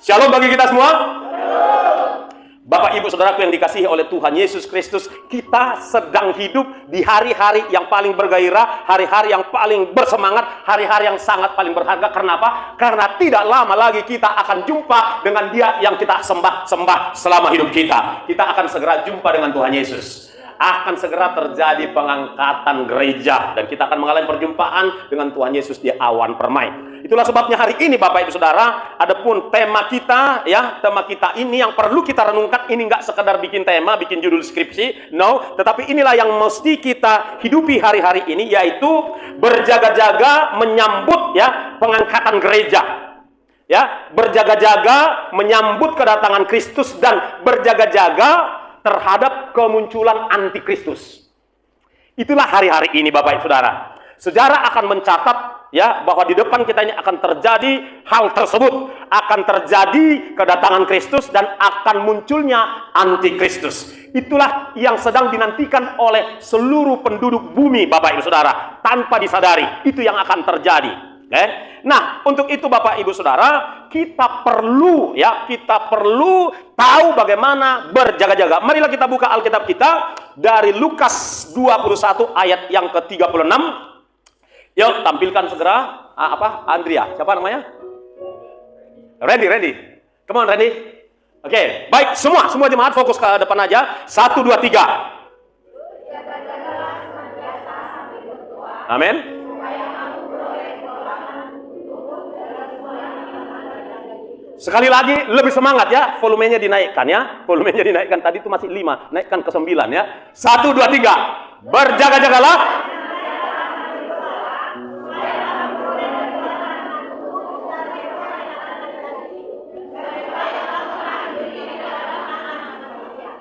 Shalom bagi kita semua. Bapak Ibu Saudaraku yang dikasihi oleh Tuhan Yesus Kristus, kita sedang hidup di hari-hari yang paling bergairah, hari-hari yang paling bersemangat, hari-hari yang sangat paling berharga. Karena apa? Karena tidak lama lagi kita akan jumpa dengan Dia yang kita sembah selama hidup kita. Kita akan segera jumpa dengan Tuhan Yesus. Akan segera terjadi pengangkatan gereja dan kita akan mengalami perjumpaan dengan Tuhan Yesus di awan permai. Itulah sebabnya hari ini Bapak Ibu Saudara, adapun tema kita tema kita ini yang perlu kita renungkan, ini nggak sekedar bikin tema, bikin judul skripsi, no, tetapi inilah yang mesti kita hidupi hari-hari ini, yaitu berjaga-jaga menyambut pengangkatan gereja. Berjaga-jaga menyambut kedatangan Kristus dan berjaga-jaga terhadap kemunculan antikristus. Itulah hari-hari ini Bapak Ibu Saudara. Sejarah akan mencatat bahwa di depan kita ini akan terjadi hal tersebut, akan terjadi kedatangan Kristus dan akan munculnya antikristus. Itulah yang sedang dinantikan oleh seluruh penduduk bumi Bapak Ibu Saudara, tanpa disadari itu yang akan terjadi. Nah, untuk itu Bapak Ibu Saudara, kita perlu tahu bagaimana berjaga-jaga. Marilah kita buka Alkitab kita dari Lukas 21 ayat yang ke-36. Yuk, tampilkan segera. Andrea, siapa namanya? Randy. Come on, Randy. Oke, baik, semua jemaat fokus ke depan aja. 1, 2, 3. Amin. Sekali lagi, lebih semangat ya. Volumenya dinaikkan ya. Volumenya dinaikkan, tadi itu masih 5. Naikkan ke 9 ya. 1, 2, 3. Berjaga-jagalah.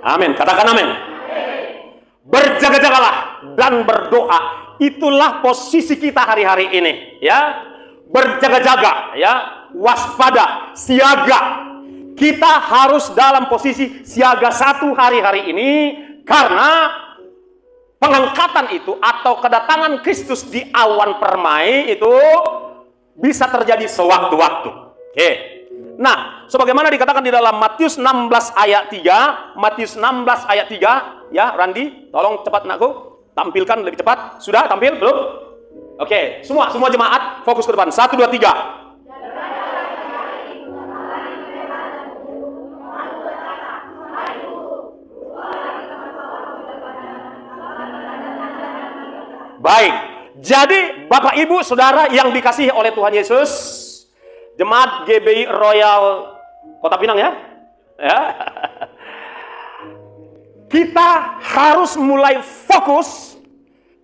Amin, katakan amin. Berjaga-jagalah dan berdoa. Itulah posisi kita hari-hari ini ya. Berjaga-jaga waspada, siaga. Kita harus dalam posisi siaga 1 hari-hari ini, karena pengangkatan itu atau kedatangan Kristus di awan permai itu bisa terjadi sewaktu-waktu. Oke. Nah, sebagaimana dikatakan di dalam Matius 16 ayat 3, Matius 16 ayat 3, ya, Randi, tolong cepat anakku, tampilkan lebih cepat. Sudah tampil belum? Oke, semua jemaat fokus ke depan. 1, 2, 3. Baik. Jadi, Bapak Ibu Saudara yang dikasihi oleh Tuhan Yesus, Jemaat GBI Royal Kota Pinang ya. Kita harus mulai fokus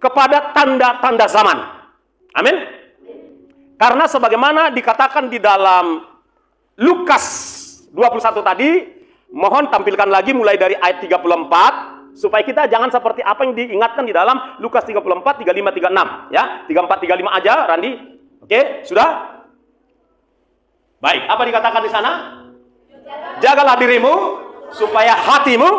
kepada tanda-tanda zaman. Amin. Karena sebagaimana dikatakan di dalam Lukas 21 tadi, mohon tampilkan lagi mulai dari ayat 34 supaya kita jangan seperti apa yang diingatkan di dalam Lukas 34, 35, 36 ya. 34, 35 aja, Randi. Oke, sudah? Baik, apa dikatakan di sana? Jagalah dirimu supaya hatimu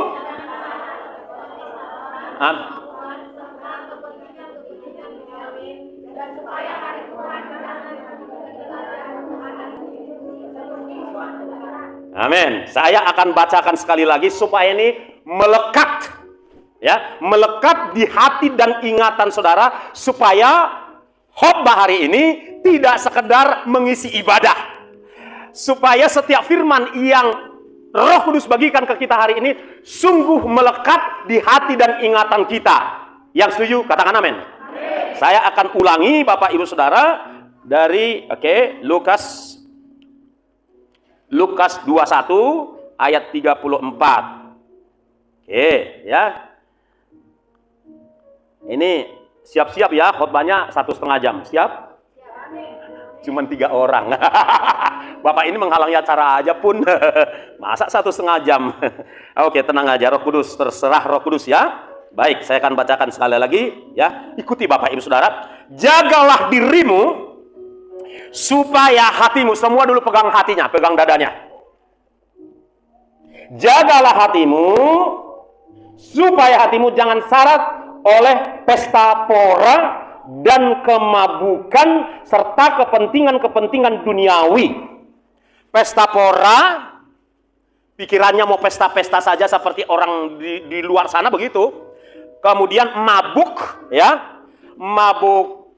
Amin. Saya akan bacakan sekali lagi supaya ini melekat melekat di hati dan ingatan saudara, supaya khotbah hari ini tidak sekedar mengisi ibadah. Supaya setiap firman yang Roh Kudus bagikan ke kita hari ini sungguh melekat di hati dan ingatan kita. Yang setuju katakan amin. Saya akan ulangi Bapak Ibu Saudara dari Lukas 21 ayat 34. Ya. Ini Siap-siap ya, khotbahnya 1,5 jam. Siap? Cuman 3 orang. Bapak ini menghalangi acara aja pun. Masa 1,5 jam? Oke, tenang aja, Roh Kudus, terserah Roh Kudus ya. Baik, saya akan bacakan sekali lagi ya. Ikuti Bapak Ibu Saudara. Jagalah dirimu supaya hatimu, semua dulu pegang hatinya, pegang dadanya. Jagalah hatimu supaya hatimu jangan syarat oleh pesta pora dan kemabukan serta kepentingan-kepentingan duniawi. Pesta pora, pikirannya mau pesta-pesta saja seperti orang di luar sana begitu. Kemudian mabuk, ya, mabuk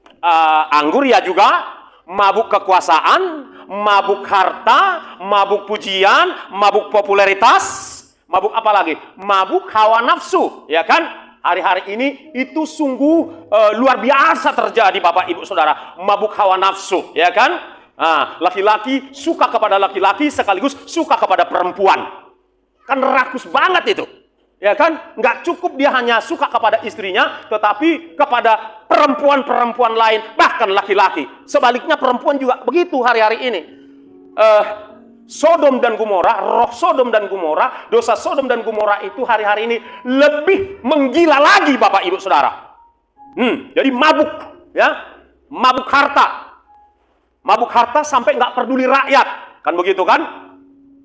anggur ya juga, mabuk kekuasaan, mabuk harta, mabuk pujian, mabuk popularitas, mabuk apa lagi? Mabuk hawa nafsu, ya kan? Hari-hari ini itu sungguh luar biasa terjadi Bapak Ibu Saudara. Mabuk hawa nafsu, ya kan? Laki-laki suka kepada laki-laki sekaligus suka kepada perempuan. Kan rakus banget itu. Ya kan? Nggak cukup dia hanya suka kepada istrinya, tetapi kepada perempuan-perempuan lain, bahkan laki-laki. Sebaliknya perempuan juga begitu hari-hari ini. Sodom dan Gomora, roh Sodom dan Gomora, dosa Sodom dan Gomora itu hari-hari ini lebih menggila lagi Bapak Ibu Saudara. Jadi mabuk, ya, mabuk harta sampai nggak peduli rakyat, kan begitu kan?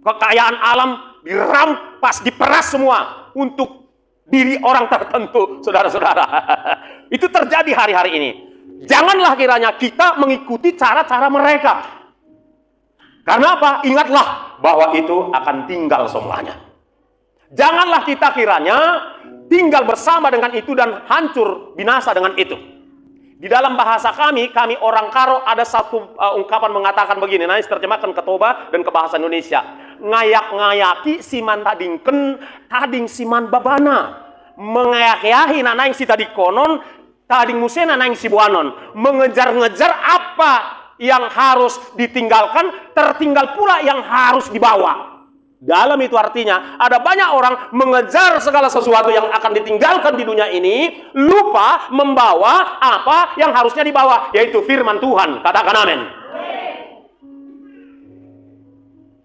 Kekayaan alam dirampas, diperas semua untuk diri orang tertentu, saudara-saudara. Itu terjadi hari-hari ini. Janganlah kiranya kita mengikuti cara-cara mereka. Karena apa? Ingatlah bahwa itu akan tinggal semuanya. Janganlah kita kiranya tinggal bersama dengan itu dan hancur binasa dengan itu. Di dalam bahasa kami orang Karo ada satu ungkapan mengatakan begini, nanti terjemahkan ke Toba dan ke bahasa Indonesia. Ngayak-ngayaki siman tadingken, tading siman babana. Mengayak-yahi nanaing si tadi konon, tading musena nanaing si buanon. Mengejar-ngejar apa yang harus ditinggalkan, tertinggal pula yang harus dibawa. Dalam itu artinya, ada banyak orang mengejar segala sesuatu yang akan ditinggalkan di dunia ini, lupa membawa apa yang harusnya dibawa, yaitu firman Tuhan. Katakan amin.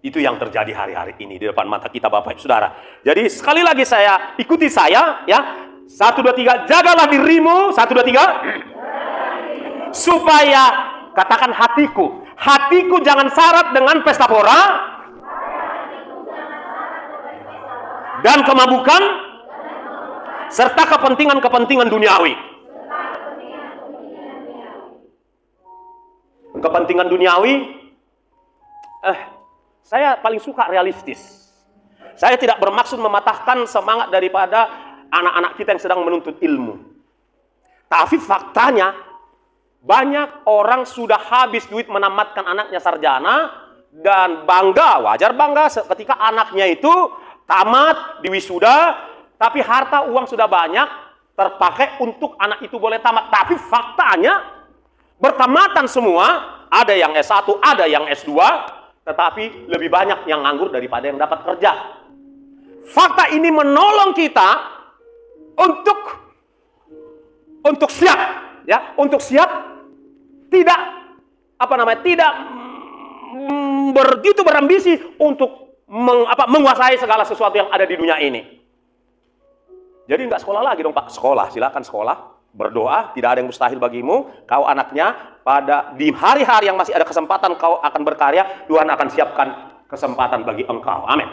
Itu yang terjadi hari-hari ini di depan mata kita Bapak Ibu Saudara. Jadi sekali lagi saya, ikuti saya ya. 1, 2, 3, jagalah dirimu. 1, 2, 3. Supaya, katakan hatiku. Hatiku jangan syarat dengan pesta pora dan kemabukan serta kepentingan-kepentingan duniawi. Kepentingan duniawi, saya paling suka realistis. Saya tidak bermaksud mematahkan semangat daripada anak-anak kita yang sedang menuntut ilmu. Tapi faktanya, banyak orang sudah habis duit menamatkan anaknya sarjana, dan bangga, wajar bangga ketika anaknya itu tamat di wisuda, tapi harta uang sudah banyak terpakai untuk anak itu boleh tamat. Tapi faktanya bertamatan semua, ada yang S1, ada yang S2, tetapi lebih banyak yang nganggur daripada yang dapat kerja. Fakta ini menolong kita untuk siap, ya, untuk siap tidak tidak begitu berambisi untuk menguasai segala sesuatu yang ada di dunia ini. Jadi nggak sekolah lagi dong Pak. Sekolah, silakan sekolah. Berdoa, tidak ada yang mustahil bagimu. Kau anaknya, di hari-hari yang masih ada kesempatan kau akan berkarya, Tuhan akan siapkan kesempatan bagi engkau. Amin.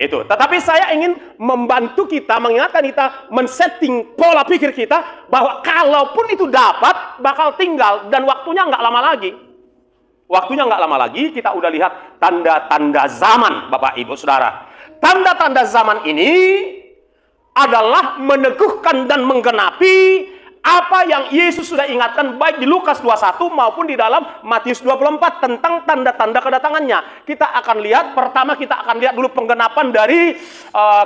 Itu. Tetapi saya ingin membantu kita, mengingatkan kita, men-setting pola pikir kita, bahwa kalaupun itu dapat, bakal tinggal, dan waktunya nggak lama lagi. Waktunya nggak lama lagi, kita udah lihat tanda-tanda zaman, Bapak Ibu Saudara. Tanda-tanda zaman ini adalah meneguhkan dan menggenapi apa yang Yesus sudah ingatkan baik di Lukas 21 maupun di dalam Matius 24 tentang tanda-tanda kedatangannya. Kita akan lihat, pertama kita akan lihat dulu penggenapan dari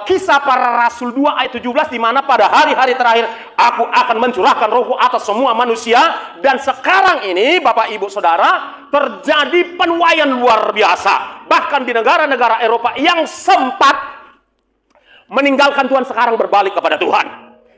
Kisah Para Rasul 2 ayat 17, di mana pada hari-hari terakhir aku akan mencurahkan rohku atas semua manusia. Dan sekarang ini Bapak Ibu Saudara, terjadi penuaian luar biasa. Bahkan di negara-negara Eropa yang sempat meninggalkan Tuhan sekarang berbalik kepada Tuhan.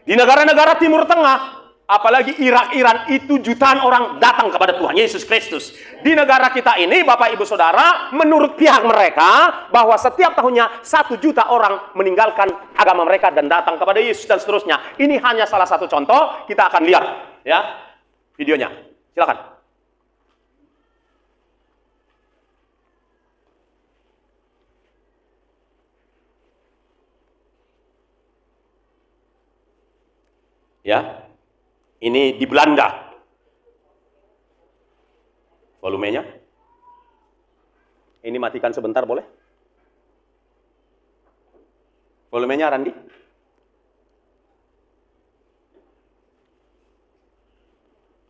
Di negara-negara Timur Tengah apalagi Irak, Iran, itu jutaan orang datang kepada Tuhan Yesus Kristus. Di negara kita ini, Bapak Ibu Saudara, menurut pihak mereka, bahwa setiap tahunnya 1 juta orang meninggalkan agama mereka dan datang kepada Yesus dan seterusnya. Ini hanya salah satu contoh, kita akan lihat ya videonya. Silakan. Ya. Ini di Belanda. Volumenya. Ini matikan sebentar boleh? Volumenya Randi.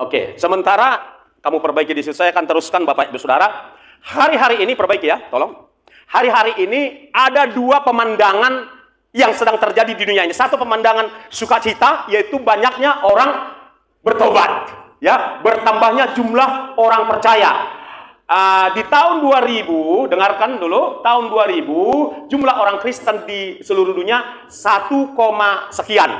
Oke, sementara kamu perbaiki di situ, saya akan teruskan Bapak Ibu Saudara. Hari-hari ini perbaiki ya, tolong. Hari-hari ini ada 2 pemandangan yang sedang terjadi di dunia ini. Satu pemandangan sukacita, yaitu banyaknya orang bertobat, ya, bertambahnya jumlah orang percaya. Di tahun 2000, dengarkan dulu, tahun 2000 jumlah orang Kristen di seluruh dunia 1, sekian,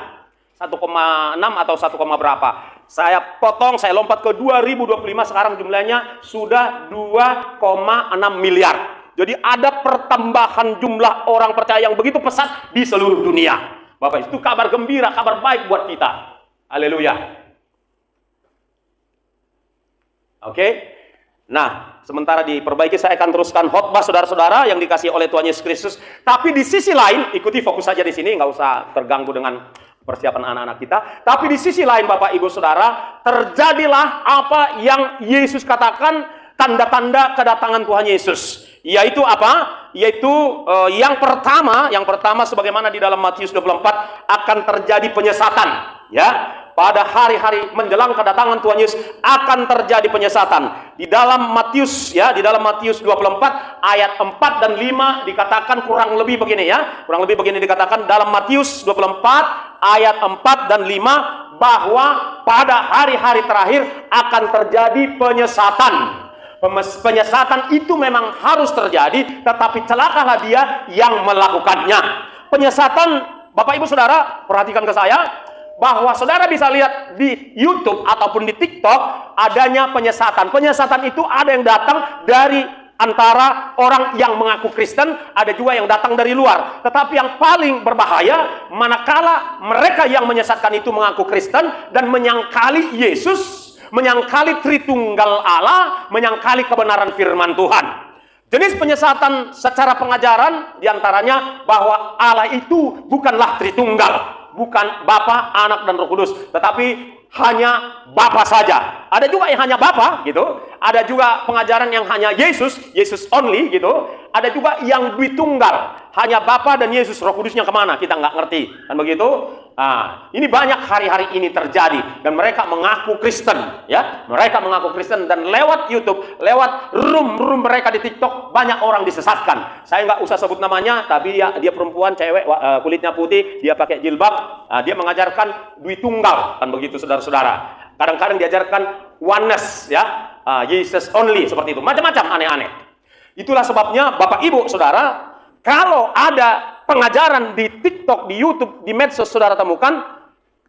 1,6 atau 1, berapa. Saya potong, saya lompat ke 2025, sekarang jumlahnya sudah 2,6 miliar. Jadi ada pertambahan jumlah orang percaya yang begitu pesat di seluruh dunia. Bapak, itu kabar gembira, kabar baik buat kita. Haleluya. Oke. Nah, sementara diperbaiki, saya akan teruskan khotbah saudara-saudara yang dikasihi oleh Tuhan Yesus Kristus. Tapi di sisi lain, ikuti fokus saja di sini, nggak usah terganggu dengan persiapan anak-anak kita. Tapi di sisi lain, Bapak Ibu Saudara, terjadilah apa yang Yesus katakan, tanda-tanda kedatangan Tuhan Yesus. Yaitu apa? Yaitu yang pertama sebagaimana di dalam Matius 24 akan terjadi penyesatan, ya. Pada hari-hari menjelang kedatangan Tuhan Yesus akan terjadi penyesatan. Di dalam Matius, ya, di dalam Matius 24 ayat 4 dan 5 dikatakan kurang lebih begini, ya. Kurang lebih begini dikatakan dalam Matius 24 ayat 4 dan 5 bahwa pada hari-hari terakhir akan terjadi penyesatan. Penyesatan itu memang harus terjadi, tetapi celakalah dia yang melakukannya. Penyesatan, Bapak Ibu Saudara, perhatikan ke saya, bahwa saudara bisa lihat di YouTube ataupun di TikTok adanya penyesatan. Penyesatan itu ada yang datang dari antara orang yang mengaku Kristen, ada juga yang datang dari luar. Tetapi yang paling berbahaya, manakala mereka yang menyesatkan itu mengaku Kristen dan menyangkali Yesus, menyangkali Tritunggal Allah, menyangkali kebenaran firman Tuhan. Jenis penyesatan secara pengajaran diantaranya bahwa Allah itu bukanlah Tritunggal, bukan Bapa, Anak, dan Roh Kudus, tetapi hanya Bapa saja. Ada juga yang hanya Bapa, gitu. Ada juga pengajaran yang hanya Yesus only, gitu. Ada juga yang Dwitunggal, hanya Bapa dan Yesus, Roh Kudusnya kemana? Kita nggak ngerti, kan begitu? Nah, ini banyak hari-hari ini terjadi dan mereka mengaku Kristen, ya. Mereka mengaku Kristen dan lewat YouTube, lewat room mereka di TikTok banyak orang disesatkan. Saya nggak usah sebut namanya, tapi dia perempuan, cewek, kulitnya putih, dia pakai jilbab, dia mengajarkan Dwitunggal, kan begitu saudara-saudara. Kadang-kadang diajarkan oneness, ya, Jesus only, seperti itu, macam-macam aneh-aneh. Itulah sebabnya Bapak Ibu Saudara, kalau ada pengajaran di TikTok, di YouTube, di medsos saudara temukan,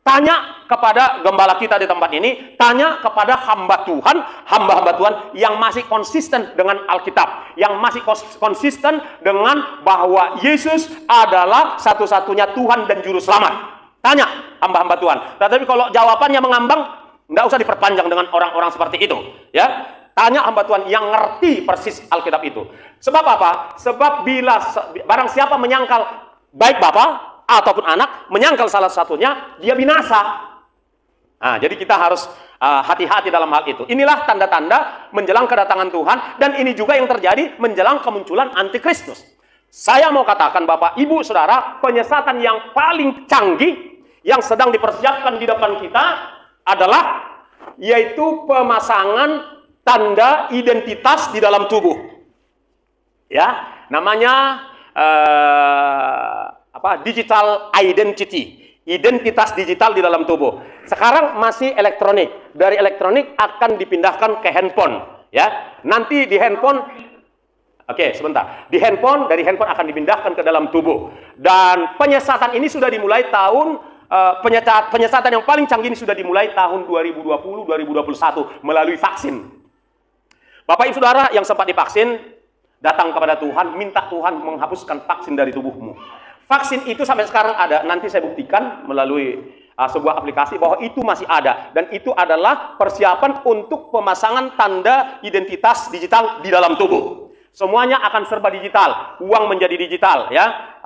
tanya kepada gembala kita di tempat ini, tanya kepada hamba-hamba Tuhan yang masih konsisten dengan Alkitab, yang masih konsisten dengan bahwa Yesus adalah satu-satunya Tuhan dan Juru Selamat. Tanya hamba-hamba Tuhan. Tetapi kalau jawabannya mengambang, nggak usah diperpanjang dengan orang-orang seperti itu, ya. Tanya hamba Tuhan yang ngerti persis Alkitab itu. Sebab apa? Sebab bila barang siapa menyangkal baik Bapa ataupun Anak, menyangkal salah satunya, dia binasa. Nah, jadi kita harus hati-hati dalam hal itu. Inilah tanda-tanda menjelang kedatangan Tuhan, dan ini juga yang terjadi menjelang kemunculan antikristus. Saya mau katakan Bapak, Ibu, Saudara, penyesatan yang paling canggih yang sedang dipersiapkan di depan kita adalah yaitu pemasangan tanda identitas di dalam tubuh, ya, namanya digital identity, identitas digital di dalam tubuh. Sekarang masih elektronik, dari elektronik akan dipindahkan ke handphone, ya. Nanti di handphone, dari handphone akan dipindahkan ke dalam tubuh. Dan penyesatan ini sudah dimulai tahun penyesatan yang paling canggih ini sudah dimulai tahun 2020-2021 melalui vaksin. Bapak Ibu Saudara yang sempat divaksin, datang kepada Tuhan, minta Tuhan menghapuskan vaksin dari tubuhmu. Vaksin itu sampai sekarang ada, nanti saya buktikan melalui sebuah aplikasi bahwa itu masih ada. Dan itu adalah persiapan untuk pemasangan tanda identitas digital di dalam tubuh. Semuanya akan serba digital, uang menjadi digital, ya.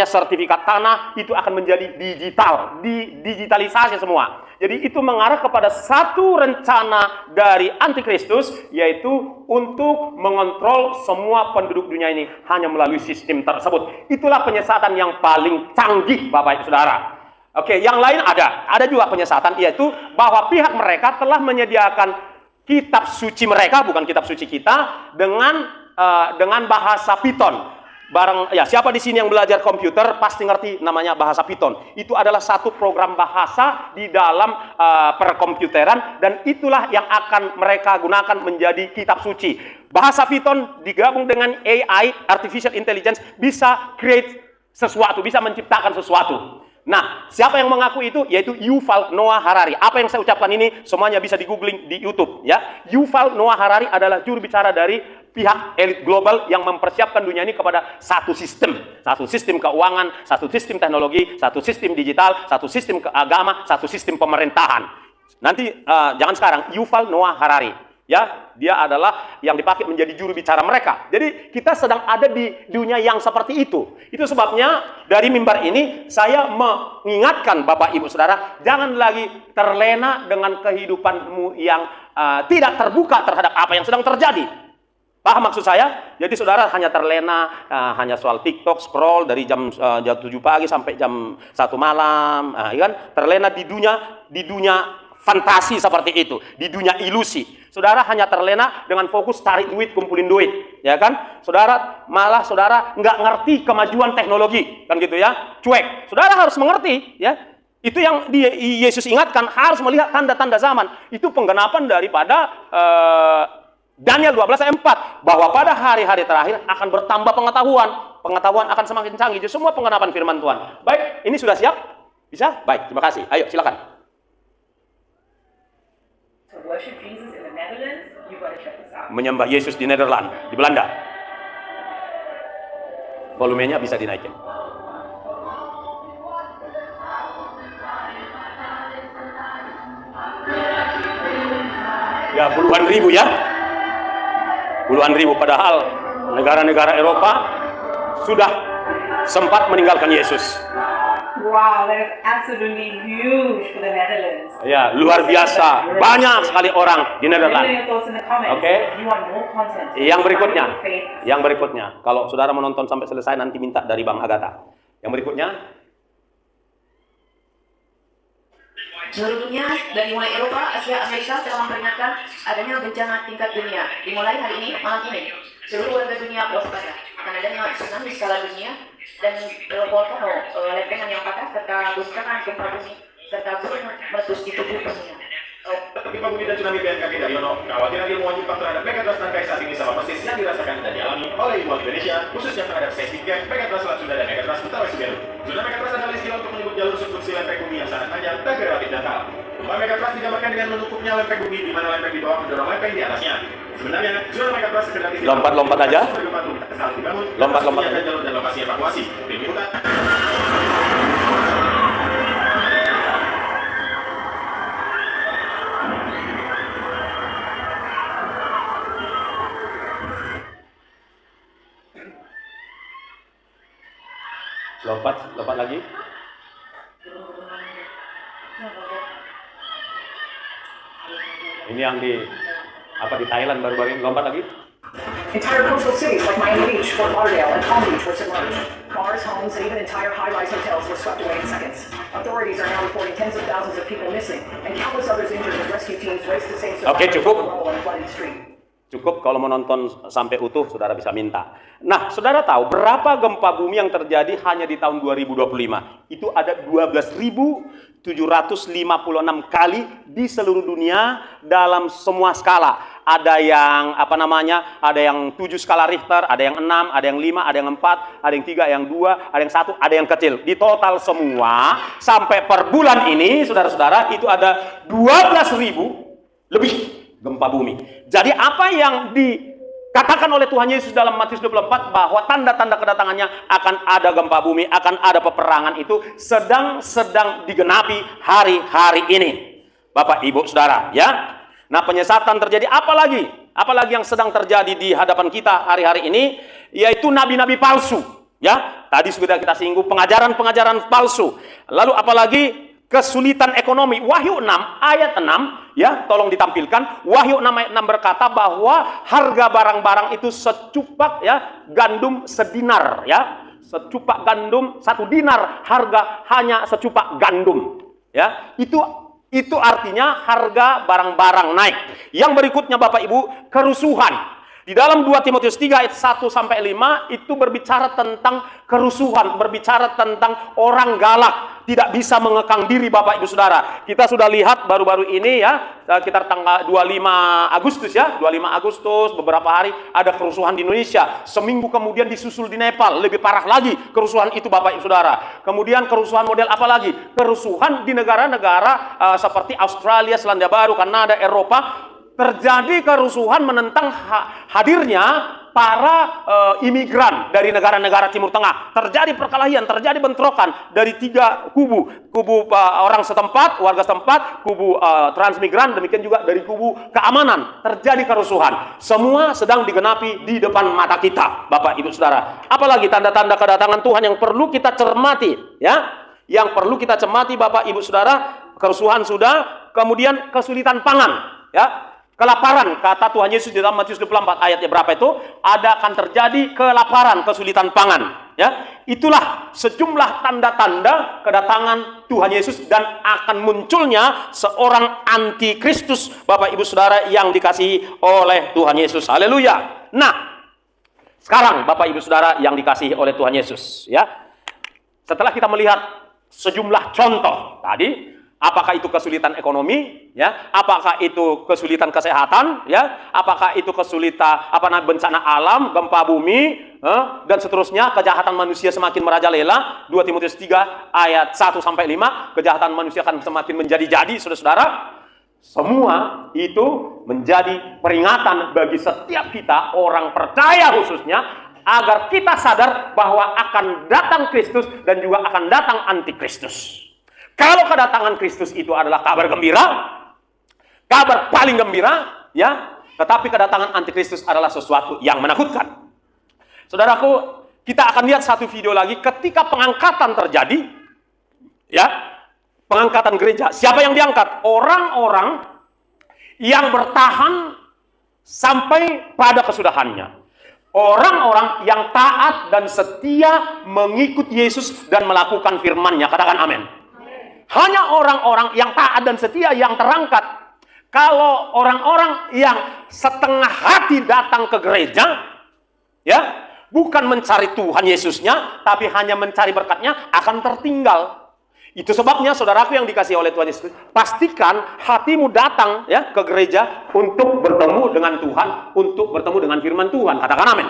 Sertifikat tanah itu akan menjadi digital, digitalisasi semua. Jadi itu mengarah kepada satu rencana dari antikristus, yaitu untuk mengontrol semua penduduk dunia ini hanya melalui sistem tersebut. Itulah penyesatan yang paling canggih, Bapak Ibu Saudara. Oke, yang lain ada juga penyesatan, yaitu bahwa pihak mereka telah menyediakan kitab suci mereka, bukan kitab suci kita, dengan bahasa Python. Siapa di sini yang belajar komputer pasti ngerti namanya bahasa Python. Itu adalah satu program bahasa di dalam perkomputeran, dan itulah yang akan mereka gunakan menjadi kitab suci. Bahasa Python digabung dengan AI, artificial intelligence, bisa create sesuatu, bisa menciptakan sesuatu. Nah, siapa yang mengaku itu? Yaitu Yuval Noah Harari. Apa yang saya ucapkan ini semuanya bisa di-googling di YouTube, ya. Yuval Noah Harari adalah juru bicara dari pihak elit global yang mempersiapkan dunia ini kepada satu sistem keuangan, satu sistem teknologi, satu sistem digital, satu sistem agama, satu sistem pemerintahan. Nanti jangan sekarang, Yuval Noah Harari, ya, dia adalah yang dipakai menjadi juru bicara mereka. Jadi kita sedang ada di dunia yang seperti itu. Itu sebabnya dari mimbar ini saya mengingatkan Bapak Ibu Saudara, jangan lagi terlena dengan kehidupanmu yang tidak terbuka terhadap apa yang sedang terjadi. Paham maksud saya? Jadi saudara hanya terlena, hanya soal TikTok, scroll dari jam 7 pagi sampai jam 1 malam, kan? Terlena di dunia fantasi seperti itu, di dunia ilusi. Saudara hanya terlena dengan fokus cari duit, kumpulin duit, ya kan? Saudara nggak ngerti kemajuan teknologi, kan gitu ya? Cuek. Saudara harus mengerti, ya. Itu yang Yesus ingatkan, harus melihat tanda-tanda zaman. Itu penggenapan daripada Daniel 12 ayat 4, bahwa pada hari-hari terakhir akan bertambah pengetahuan akan semakin canggih. Jadi semua penggenapan firman Tuhan. Baik, ini sudah siap? Bisa? Baik, terima kasih. Ayo, silakan. Menyembah Yesus di Nederland, di Belanda. Volumenya bisa dinaikin. Ya, puluhan ribu ya. Puluhan ribu, padahal negara-negara Eropa sudah sempat meninggalkan Yesus. Wow, that is absolutely huge for the Netherlands. Ya, luar biasa. Banyak sekali orang di Nederland. Oke. Yang berikutnya, kalau saudara menonton sampai selesai nanti minta dari Bang Agatha. Yang berikutnya. Seluruh dunia, dari mulai Eropa, Asia, Amerika telah memperingatkan adanya bencana tingkat dunia. Dimulai hari ini, malam ini, seluruh warga dunia waspada akan adanya tsunami skala dunia dan volcano, lempengan yang patah serta guncangan gempa bumi serta gunung meletus di tubuh dunia. Gempa bumi dan tsunami BMKG Daryono, kekhawatiran ilmuwan Jepang terhadap megatrust tangkai saat ini sama persis yang dirasakan dan dialami oleh ibu Indonesia, khususnya terhadap seismik gap megatrust Selat Sunda dan megatrust Betawi Semeru. Zona megatrust adalah istilah untuk menyebut jalur subduksi lempeng bumi yang sangat panjang dan relatif dangkal. Gempa megatrust digambarkan dengan menumpuknya lempeng bumi di mana lempeng di bawah mendorong lempeng di atasnya. Sebenarnya zona megatrust relatif lompat aja. Lompat dan jalur dan lokasi evakuasi. Tim Liputan. Lompat lagi. Ini yang di Thailand baru-baru ini, lompat lagi. Entire coastal cities like Miami Beach, Fort Lauderdale, and Palm Beach were submerged. Cars, homes, and even entire high-rise hotels were swept away in seconds. Authorities are now reporting tens of thousands of people missing, and countless others injured as rescue teams race to save survivors from the flooded street. Cukup kalau menonton sampai utuh, saudara bisa minta. Nah, saudara tahu berapa gempa bumi yang terjadi hanya di tahun 2025? Itu ada 12.700 756 kali di seluruh dunia dalam semua skala. Ada yang ada yang 7 skala Richter, ada yang 6, ada yang 5, ada yang 4, ada yang 3, yang 2, ada yang 1, ada yang kecil. Di total semua sampai per bulan ini, saudara-saudara, itu ada 12.000 lebih gempa bumi. Jadi apa yang dikatakan oleh Tuhan Yesus dalam Matius 24 bahwa tanda-tanda kedatangannya akan ada gempa bumi, akan ada peperangan, itu sedang digenapi hari-hari ini. Bapak, Ibu, Saudara, ya. Nah, penyesatan terjadi apalagi yang sedang terjadi di hadapan kita hari-hari ini, yaitu nabi-nabi palsu, ya. Tadi sudah kita singgung pengajaran-pengajaran palsu. Lalu apalagi kesulitan ekonomi. Wahyu 6 ayat 6, ya, tolong ditampilkan. Wahyu 6 ayat 6 berkata bahwa harga barang-barang itu secupak, ya, gandum sedinar, ya. Secupak gandum 1 dinar, harga hanya secupak gandum, ya. Itu artinya harga barang-barang naik. Yang berikutnya Bapak Ibu, kerusuhan. Di dalam 2 Timotius 3 ayat 1 sampai 5 itu berbicara tentang kerusuhan, berbicara tentang orang galak, tidak bisa mengekang diri Bapak Ibu Saudara. Kita sudah lihat baru-baru ini, ya, sekitar tanggal 25 Agustus, ya, 25 Agustus, beberapa hari ada kerusuhan di Indonesia. Seminggu kemudian disusul di Nepal, lebih parah lagi kerusuhan itu Bapak Ibu Saudara. Kemudian kerusuhan model apa lagi? Kerusuhan di negara-negara seperti Australia, Selandia Baru, Kanada, Eropa. Terjadi kerusuhan menentang hadirnya para imigran dari negara-negara Timur Tengah. Terjadi perkelahian, terjadi bentrokan dari 3 kubu. Kubu orang setempat, warga setempat, kubu transmigran, demikian juga dari kubu keamanan. Terjadi kerusuhan. Semua sedang digenapi di depan mata kita, Bapak Ibu Saudara. Apalagi tanda-tanda kedatangan Tuhan yang perlu kita cermati, ya? Yang perlu kita cermati Bapak Ibu Saudara, kerusuhan sudah, kemudian kesulitan pangan, ya. Kelaparan, kata Tuhan Yesus di dalam Matius 24 ayatnya berapa itu? Ada akan terjadi kelaparan, kesulitan pangan, ya. Itulah sejumlah tanda-tanda kedatangan Tuhan Yesus dan akan munculnya seorang antikristus, Bapak Ibu Saudara yang dikasihi oleh Tuhan Yesus. Haleluya. Nah, sekarang Bapak Ibu Saudara yang dikasihi oleh Tuhan Yesus, ya. Setelah kita melihat sejumlah contoh tadi, apakah itu kesulitan ekonomi, ya? Apakah itu kesulitan kesehatan, ya? Apakah itu kesulitan bencana alam, gempa bumi, dan seterusnya, kejahatan manusia semakin merajalela. 2 Timotius 3 ayat 1 sampai 5, kejahatan manusia akan semakin menjadi-jadi, Saudara-saudara. Semua itu menjadi peringatan bagi setiap kita, orang percaya khususnya, agar kita sadar bahwa akan datang Kristus dan juga akan datang antikristus. Kalau kedatangan Kristus itu adalah kabar gembira, kabar paling gembira, ya, tetapi kedatangan antikristus adalah sesuatu yang menakutkan. Saudaraku, kita akan lihat satu video lagi ketika pengangkatan terjadi, ya, pengangkatan gereja. Siapa yang diangkat? Orang-orang yang bertahan sampai pada kesudahannya. Orang-orang yang taat dan setia mengikut Yesus dan melakukan firman-Nya. Katakan amin. Hanya orang-orang yang taat dan setia yang terangkat. Kalau orang-orang yang setengah hati datang ke gereja, ya, bukan mencari Tuhan Yesusnya, tapi hanya mencari berkatnya, akan tertinggal. Itu sebabnya, saudaraku yang dikasihi oleh Tuhan Yesus, pastikan hatimu datang, ya, ke gereja untuk bertemu dengan Tuhan, untuk bertemu dengan firman Tuhan. Katakan amin.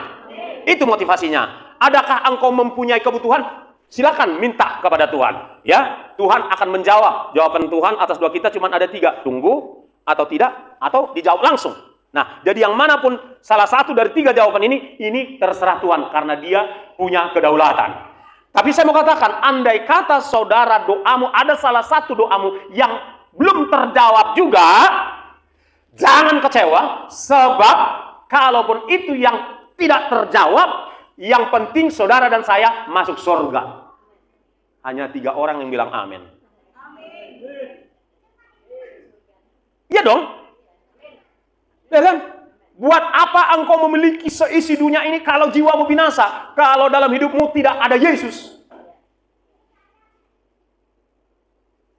Itu motivasinya. Adakah engkau mempunyai kebutuhan? Silakan minta kepada Tuhan, ya. Tuhan akan menjawab. Jawaban Tuhan atas doa kita cuma ada 3, tunggu atau tidak, atau dijawab langsung. Nah, jadi yang manapun salah satu dari 3 jawaban ini terserah Tuhan, karena Dia punya kedaulatan. Tapi saya mau katakan, andai kata saudara doamu, ada salah satu doamu yang belum terjawab juga, jangan kecewa, sebab kalaupun itu yang tidak terjawab, yang penting saudara dan saya masuk surga. Hanya 3 orang yang bilang amin. Iya dong. Ya kan? Buat apa engkau memiliki seisi dunia ini kalau jiwamu binasa? Kalau dalam hidupmu tidak ada Yesus.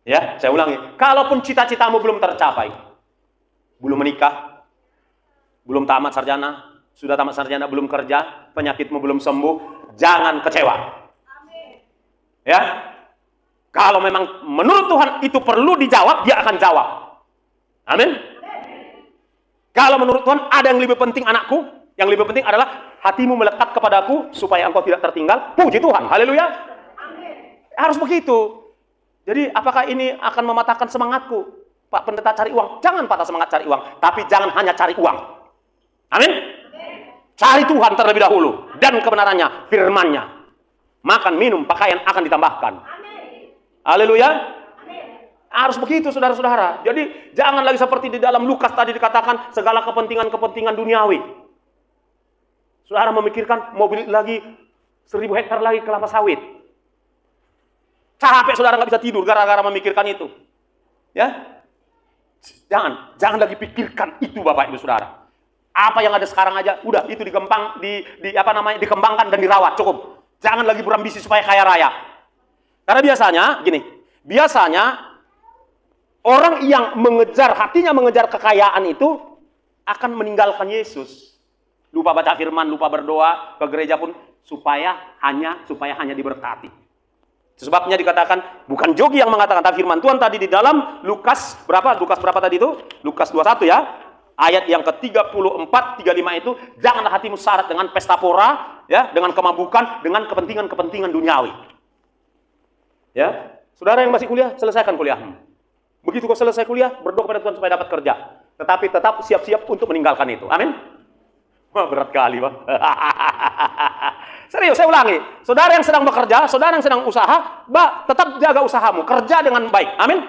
Ya, saya ulangi. Kalaupun cita-citamu belum tercapai, belum menikah, belum tamat sarjana, sudah tamat sarjana belum kerja, penyakitmu belum sembuh, jangan kecewa. Ya, Kalau memang menurut Tuhan itu perlu dijawab, dia akan jawab. Amin. Kalau menurut Tuhan ada yang lebih penting anakku, yang lebih penting adalah hatimu melekat kepadaku supaya engkau tidak tertinggal. Puji Tuhan. Haleluya. Harus begitu. Jadi apakah ini akan mematahkan semangatku? Pak Pendeta cari uang. Jangan patah semangat cari uang. Tapi jangan hanya cari uang. Amin. Cari Tuhan terlebih dahulu. Dan kebenarannya, firman-Nya. Makan, minum, pakaian akan ditambahkan. Haleluya. Harus begitu saudara-saudara. Jadi jangan lagi seperti di dalam Lukas tadi dikatakan segala kepentingan-kepentingan duniawi. Saudara memikirkan mau beli lagi 1000 hektar lagi kelapa sawit. Capek saudara nggak bisa tidur gara-gara memikirkan itu. Ya. Jangan lagi pikirkan itu Bapak Ibu Saudara. Apa yang ada sekarang aja udah itu dikembangkan dan dirawat cukup. Jangan lagi berambisi supaya kaya raya. Karena biasanya orang yang hatinya mengejar kekayaan itu akan meninggalkan Yesus. Lupa baca firman, lupa berdoa, ke gereja pun supaya hanya diberkati. Sebabnya dikatakan, bukan Jogi yang mengatakan, tapi firman Tuhan tadi di dalam Lukas berapa tadi itu? Lukas 21 ya. Ayat yang ke-34, 35 itu, janganlah hatimu syarat dengan pesta pora, ya, dengan kemabukan, dengan kepentingan-kepentingan duniawi. Ya, saudara yang masih kuliah, selesaikan kuliahmu. Begitu kau selesai kuliah, berdoa kepada Tuhan supaya dapat kerja. Tetapi tetap siap-siap untuk meninggalkan itu. Amin. Wah, berat kali, Pak. Serius, saya ulangi. Saudara yang sedang bekerja, saudara yang sedang usaha, tetap jaga usahamu, kerja dengan baik. Amin.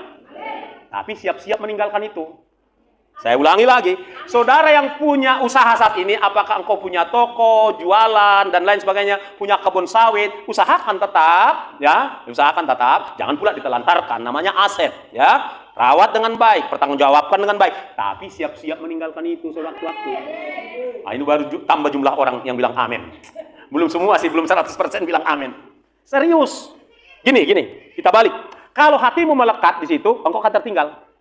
Tapi siap-siap meninggalkan itu. Saya ulangi lagi, saudara yang punya usaha saat ini, apakah engkau punya toko, jualan, dan lain sebagainya, punya kebun sawit, usahakan tetap, ya, usahakan tetap, jangan pula ditelantarkan, namanya aset, ya, rawat dengan baik, pertanggungjawabkan dengan baik, tapi siap-siap meninggalkan itu, saudara-saudaraku. Nah, ini baru tambah jumlah orang yang bilang amin. Belum semua sih, belum 100% bilang amin. Serius. Gini, kita balik. Kalau hatimu melekat di situ, engkau akan tertinggal.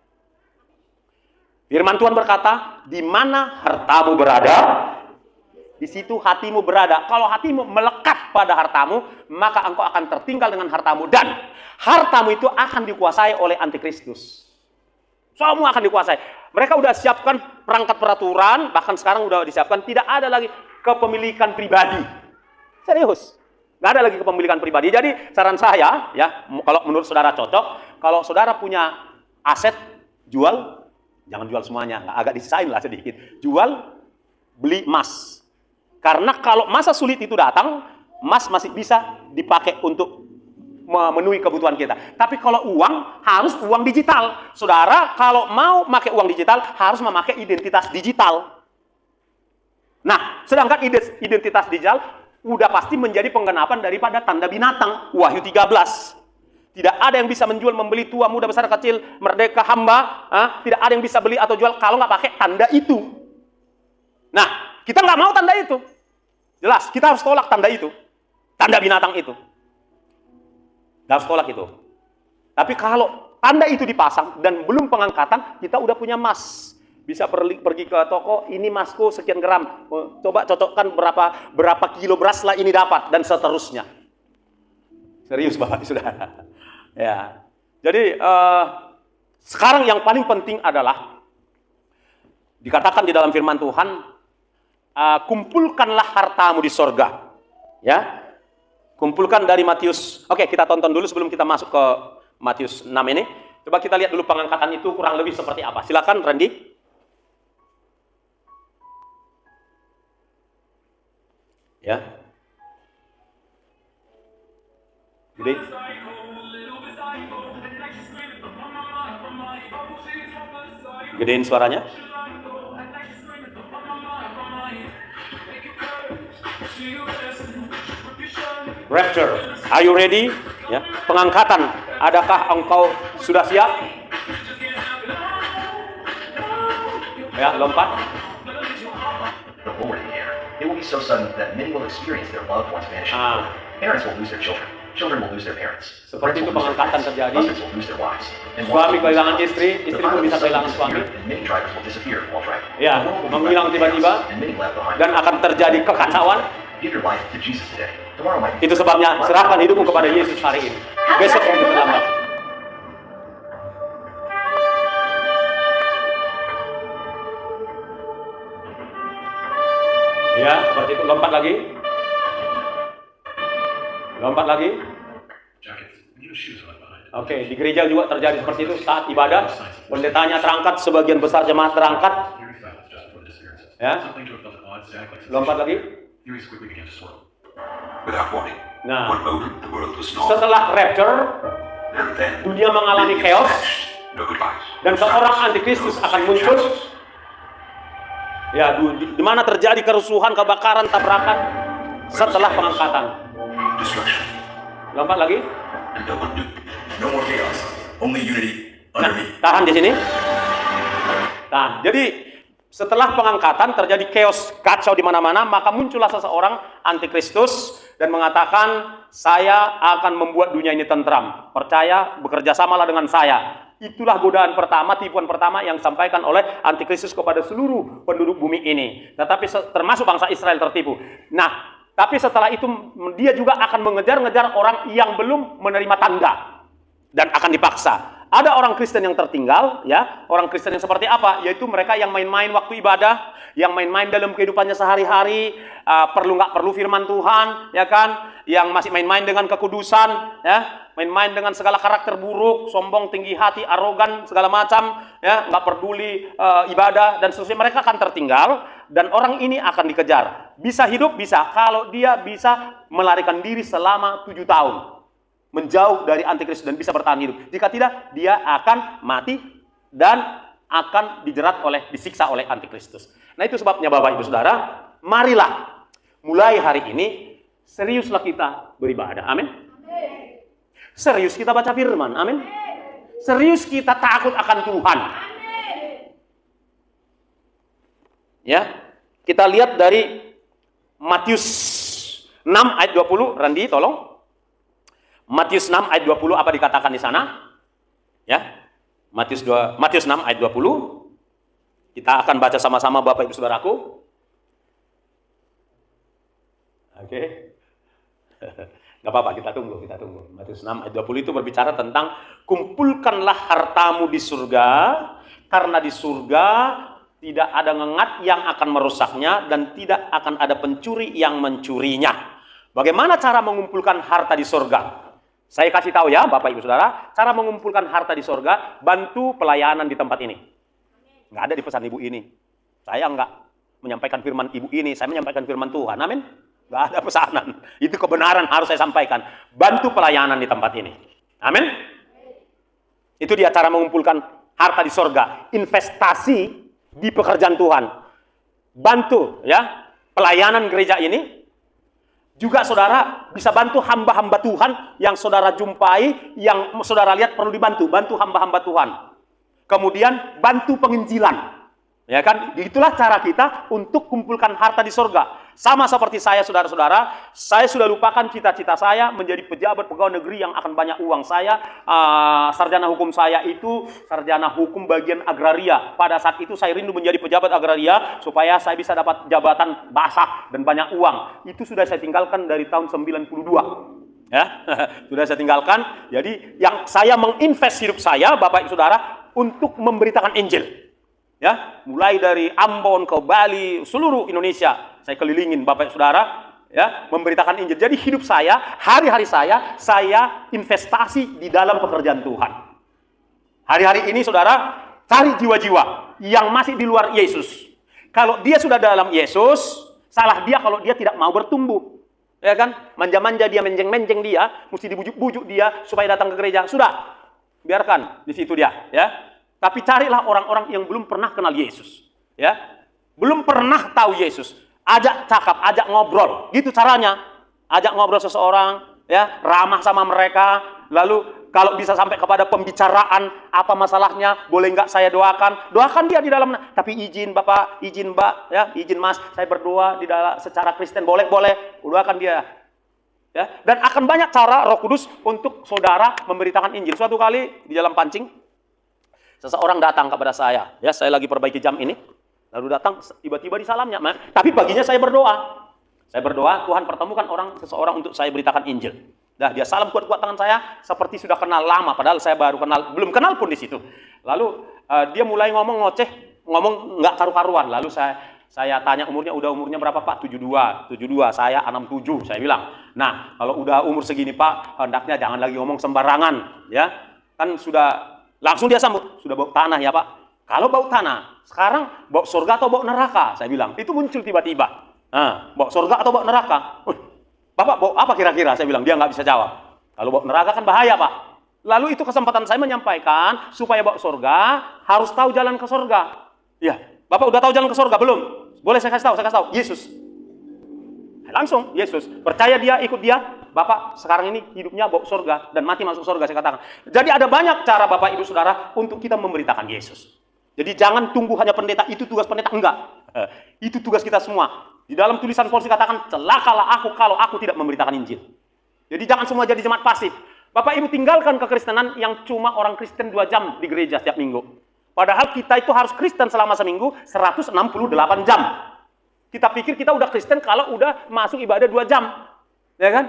Firman Tuhan berkata, di mana hartamu berada, di situ hatimu berada. Kalau hatimu melekat pada hartamu, maka engkau akan tertinggal dengan hartamu. Dan hartamu itu akan dikuasai oleh antikristus. Semua akan dikuasai. Mereka udah siapkan perangkat peraturan, bahkan sekarang udah disiapkan, tidak ada lagi kepemilikan pribadi. Serius. Nggak ada lagi kepemilikan pribadi. Jadi saran saya, ya, kalau menurut saudara cocok, kalau saudara punya aset, jual. Jangan jual semuanya, agak disisain lah sedikit. Jual, beli emas. Karena kalau masa sulit itu datang, emas masih bisa dipakai untuk memenuhi kebutuhan kita. Tapi kalau uang, harus uang digital. Saudara, kalau mau pakai uang digital, harus memakai identitas digital. Nah, sedangkan identitas digital udah pasti menjadi penggenapan daripada tanda binatang. Wahyu 13. Tidak ada yang bisa menjual, membeli, tua, muda, besar, kecil, merdeka, hamba. Tidak ada yang bisa beli atau jual kalau nggak pakai tanda itu. Nah, kita nggak mau tanda itu. Jelas, kita harus tolak tanda itu. Tanda binatang itu. Harus tolak itu. Tapi kalau tanda itu dipasang dan belum pengangkatan, kita udah punya emas. Bisa pergi ke toko, ini masku sekian gram. Coba cocokkan berapa kilo beras lah ini dapat, dan seterusnya. Serius Bapak Saudara. Ya, jadi sekarang yang paling penting adalah dikatakan di dalam firman Tuhan, kumpulkanlah hartamu di sorga. Ya, kumpulkan dari Matius. Oke, kita tonton dulu sebelum kita masuk ke Matius 6 ini. Coba kita lihat dulu pengangkatan itu kurang lebih seperti apa. Silakan Randy. Ya. Gede. Gedein suaranya. Rapture, are you ready? Ya, pengangkatan. Adakah engkau sudah siap? Ya, lompat. The Lord in the air. It will be so sudden that many will experience their loved ones vanishing. Parents will lose their children. Children will lose their parents. Seperti itu pengangkatan terjadi. Husbands will lose their wives. Suami kehilangan istri, istri pun bisa kehilangan suami. And many drivers will disappear while driving. Ya, menghilang tiba-tiba dan akan terjadi kekacauan. Give your life to Jesus today. Tomorrow might be Itu sebabnya serahkan hidupmu kepada Yesus hari ini. Besok kamu terlambat. Ya, seperti itu. Lompat lagi. Lompat lagi. Oke, di gereja juga terjadi seperti itu saat ibadah. Pendetanya terangkat, sebagian besar jemaat terangkat. Ya. Lompat lagi. Nah, setelah rapture, dunia mengalami chaos dan seorang antikristus akan muncul. Ya, di mana terjadi kerusuhan, kebakaran, tabrakan setelah pengangkatan. Lompat lagi. No more chaos. Only unity under me. Tahan di sini. Tahan. Jadi setelah pengangkatan terjadi chaos, kacau di mana-mana, maka muncullah seseorang antikristus dan mengatakan, saya akan membuat dunia ini tentram. Percaya, bekerja samalah dengan saya. Itulah godaan pertama, tipuan pertama yang disampaikan oleh antikristus kepada seluruh penduduk bumi ini. Tetapi termasuk bangsa Israel tertipu. Nah, tapi setelah itu dia juga akan mengejar-ngejar orang yang belum menerima tanda dan akan dipaksa. Ada orang Kristen yang tertinggal, ya. Orang Kristen yang seperti apa? Yaitu mereka yang main-main waktu ibadah, yang main-main dalam kehidupannya sehari-hari, perlu nggak perlu firman Tuhan, ya kan? Yang masih main-main dengan kekudusan, ya, main-main dengan segala karakter buruk, sombong, tinggi hati, arogan, segala macam, ya, nggak peduli ibadah dan seterusnya. Mereka akan tertinggal dan orang ini akan dikejar. Bisa hidup, bisa, kalau dia bisa melarikan diri selama 7 tahun. Menjauh dari antikristus dan bisa bertahan hidup. Jika tidak, dia akan mati dan akan disiksa oleh antikristus. Nah, itu sebabnya Bapak Ibu Saudara, marilah mulai hari ini seriuslah kita beribadah. Amin. Serius kita baca firman. Amin. Serius kita takut akan Tuhan. Ya. Kita lihat dari Matius 6 ayat 20, Randi tolong. Matius 6 ayat 20 apa dikatakan di sana? Ya. Matius 6 ayat 20. Kita akan baca sama-sama Bapak Ibu Saudaraku. Oke. Gak apa-apa, kita tunggu. Matius 6 ayat 20 itu berbicara tentang kumpulkanlah hartamu di surga, karena di surga tidak ada ngengat yang akan merusaknya dan tidak akan ada pencuri yang mencurinya. Bagaimana cara mengumpulkan harta di surga? Saya kasih tahu ya Bapak Ibu Saudara, cara mengumpulkan harta di surga, bantu pelayanan di tempat ini. Nggak ada di pesan ibu ini. Saya nggak menyampaikan firman ibu ini, saya menyampaikan firman Tuhan. Amin. Nggak ada pesanan. Itu kebenaran harus saya sampaikan. Bantu pelayanan di tempat ini. Amin. Itu dia cara mengumpulkan harta di surga. Investasi di pekerjaan Tuhan. Bantu ya pelayanan gereja ini. Juga saudara bisa bantu hamba-hamba Tuhan yang saudara jumpai, yang saudara lihat perlu dibantu. Bantu hamba-hamba Tuhan. Kemudian bantu penginjilan. Ya kan? Itulah cara kita untuk kumpulkan harta di surga. Sama seperti saya, saudara-saudara, saya sudah lupakan cita-cita saya menjadi pejabat pegawai negeri yang akan banyak uang. Saya, sarjana hukum saya itu sarjana hukum bagian agraria. Pada saat itu saya rindu menjadi pejabat agraria supaya saya bisa dapat jabatan basah dan banyak uang. Itu sudah saya tinggalkan dari tahun 92. Ya, sudah saya tinggalkan. Jadi yang saya menginvest hidup saya, Bapak Ibu Saudara, untuk memberitakan Injil. Ya, mulai dari Ambon ke Bali, seluruh Indonesia saya kelilingin Bapak Saudara, ya, memberitakan Injil. Jadi hidup saya, hari-hari saya investasi di dalam pekerjaan Tuhan. Hari-hari ini Saudara, cari jiwa-jiwa yang masih di luar Yesus. Kalau dia sudah dalam Yesus, salah dia kalau dia tidak mau bertumbuh. Ya kan? Manja-manja dia, menjeng-menjeng dia, mesti dibujuk-bujuk dia supaya datang ke gereja. Sudah, biarkan di situ dia, ya. Tapi carilah orang-orang yang belum pernah kenal Yesus, ya, belum pernah tahu Yesus. Ajak cakap, ajak ngobrol, gitu caranya. Ajak ngobrol seseorang, ya, ramah sama mereka. Lalu kalau bisa sampai kepada pembicaraan, apa masalahnya, boleh nggak saya doakan? Doakan dia di dalam. Tapi izin Bapak, izin Mbak, ya, izin Mas, saya berdoa di dalam secara Kristen, boleh, doakan dia. Ya, dan akan banyak cara Roh Kudus untuk saudara memberitakan Injil. Suatu kali di dalam pancing, seseorang datang kepada saya, ya, saya lagi perbaiki jam ini, lalu datang, tiba-tiba disalamnya, tapi paginya saya berdoa. Saya berdoa, Tuhan pertemukan seseorang untuk saya beritakan Injil. Dah dia salam kuat-kuat tangan saya, seperti sudah kenal lama, padahal saya baru kenal, belum kenal pun di situ. Lalu dia mulai ngomong ngoceh, ngomong nggak karu-karuan. Lalu saya tanya umurnya berapa Pak? 72, saya 67, saya bilang. Nah, kalau udah umur segini Pak, hendaknya jangan lagi ngomong sembarangan, ya. Kan sudah, langsung dia sambut, sudah bau tanah ya Pak. Kalau bau tanah, sekarang bau surga atau bau neraka? Saya bilang, itu muncul tiba-tiba. Nah, bau surga atau bau neraka? Bapak bau apa kira-kira? Saya bilang, dia nggak bisa jawab. Kalau bau neraka kan bahaya Pak. Lalu itu kesempatan saya menyampaikan, supaya bau surga harus tahu jalan ke surga. Ya, Bapak udah tahu jalan ke surga belum? Boleh saya kasih tahu, Yesus. Langsung, Yesus. Percaya dia, ikut dia. Bapak sekarang ini hidupnya bau surga dan mati masuk surga, saya katakan. Jadi ada banyak cara Bapak Ibu Saudara untuk kita memberitakan Yesus. Jadi jangan tunggu hanya pendeta, itu tugas pendeta, enggak. Itu tugas kita semua. Di dalam tulisan Paulus dikatakan, celakalah aku kalau aku tidak memberitakan Injil. Jadi jangan semua jadi jemaat pasif. Bapak Ibu tinggalkan kekristenan yang cuma orang Kristen 2 jam di gereja setiap minggu. Padahal kita itu harus Kristen selama seminggu 168 jam. Kita pikir kita udah Kristen kalau udah masuk ibadah 2 jam. Ya kan?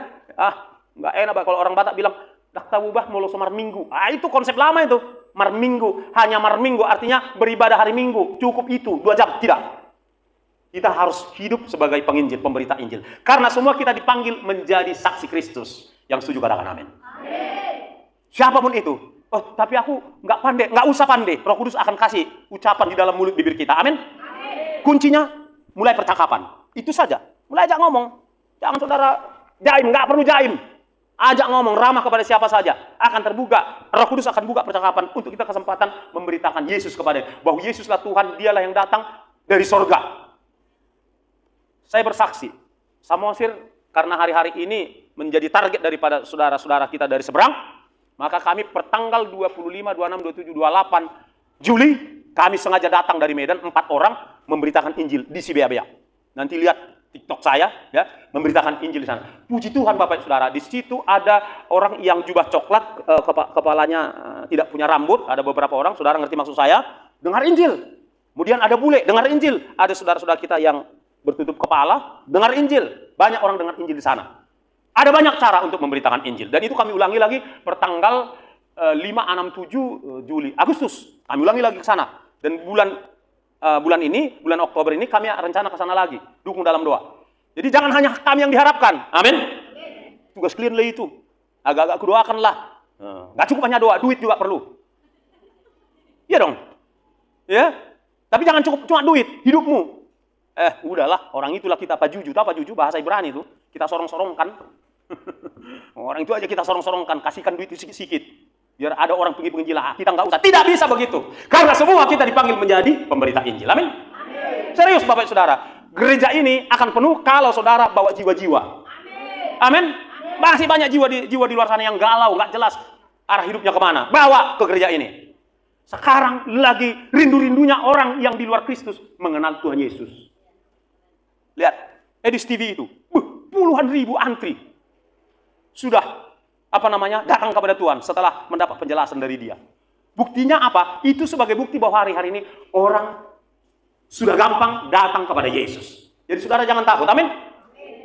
Nggak enak Pak kalau orang Batak bilang, dak tabubah mulu semar minggu. Itu konsep lama itu. Mar minggu, hanya mar minggu artinya beribadah hari minggu. Cukup itu, 2 jam. Tidak. Kita harus hidup sebagai penginjil, pemberita Injil. Karena semua kita dipanggil menjadi saksi Kristus. Yang setuju katakan amin. Siapapun itu. Oh, tapi aku nggak pandai, nggak usah pandai. Roh Kudus akan kasih ucapan di dalam mulut bibir kita. Amin. Kuncinya mulai percakapan. Itu saja. Mulai ajak ngomong. Jangan saudara jaim, nggak perlu jaim. Ajak ngomong, ramah kepada siapa saja. Akan terbuka. Roh Kudus akan buka percakapan untuk kita kesempatan memberitakan Yesus kepada bahwa Yesuslah Tuhan, dialah yang datang dari sorga. Saya bersaksi, Samosir karena hari-hari ini menjadi target daripada saudara-saudara kita dari seberang, maka kami pertanggal 25, 26, 27, 28 Juli, kami sengaja datang dari Medan, 4 orang memberitakan Injil di Sibeabea. Nanti lihat TikTok saya, ya, memberitakan Injil di sana. Puji Tuhan Bapak Saudara, di situ ada orang yang jubah coklat, kepalanya tidak punya rambut, ada beberapa orang, saudara ngerti maksud saya, dengar Injil. Kemudian ada bule, dengar Injil. Ada saudara-saudara kita yang bertutup kepala, dengar Injil. Banyak orang dengar Injil di sana. Ada banyak cara untuk memberitakan Injil. Dan itu kami ulangi lagi pertanggal 5, 6, 7 Juli, Agustus. Kami ulangi lagi ke sana. Dan bulan ini, bulan Oktober ini kami rencana ke sana lagi. Dukung dalam doa. Jadi jangan hanya kami yang diharapkan. Amin. Tugas kalian lah itu. Agak-agak kudoakanlah. Nggak cukup hanya doa, duit juga perlu. Iya dong. Ya. Tapi jangan cukup cuma duit, hidupmu. Udahlah, orang itulah kita pajuju. Tahu pajuju bahasa Ibrani itu? Kita sorong-sorongkan. Orang itu aja kita sorong-sorongkan, kasihkan duit sikit-sikit. Biar ada orang penginjil, kita nggak usah. Tidak bisa begitu. Karena semua kita dipanggil menjadi pemberita Injil. Amin. Serius Bapak Saudara. Gereja ini akan penuh kalau saudara bawa jiwa-jiwa. Amin. Masih banyak jiwa di luar sana yang galau, nggak jelas arah hidupnya kemana. Bawa ke gereja ini. Sekarang lagi rindu-rindunya orang yang di luar Kristus mengenal Tuhan Yesus. Lihat, Edis TV itu. Puluhan ribu antri. Sudah datang kepada Tuhan setelah mendapat penjelasan dari dia. Buktinya apa? Itu sebagai bukti bahwa hari-hari ini orang sudah gampang datang kepada Yesus. Jadi saudara jangan takut, amin?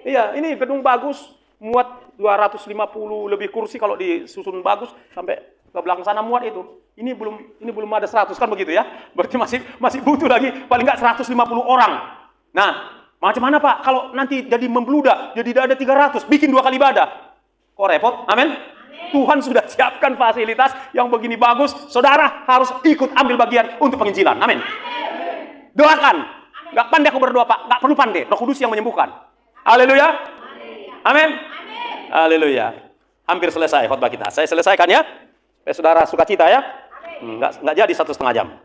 Iya, ini gedung bagus, muat 250 lebih kursi kalau disusun bagus sampai ke belakang sana muat itu. Ini belum ada 100 kan begitu ya? Berarti masih butuh lagi paling nggak 150 orang. Nah, macam mana Pak? Kalau nanti jadi membludak, jadi ada 300, bikin 2 kali ibadah. Kok repot? Amin. Tuhan sudah siapkan fasilitas yang begini bagus. Saudara harus ikut ambil bagian untuk penginjilan. Amin. Doakan. Gak pandai aku berdoa Pak. Gak perlu pandai. Roh Kudus yang menyembuhkan. Haleluya. Amin. Haleluya. Hampir selesai khotbah kita. Saya selesaikan ya. Supaya saudara sukacita ya. Nggak jadi 1,5 jam.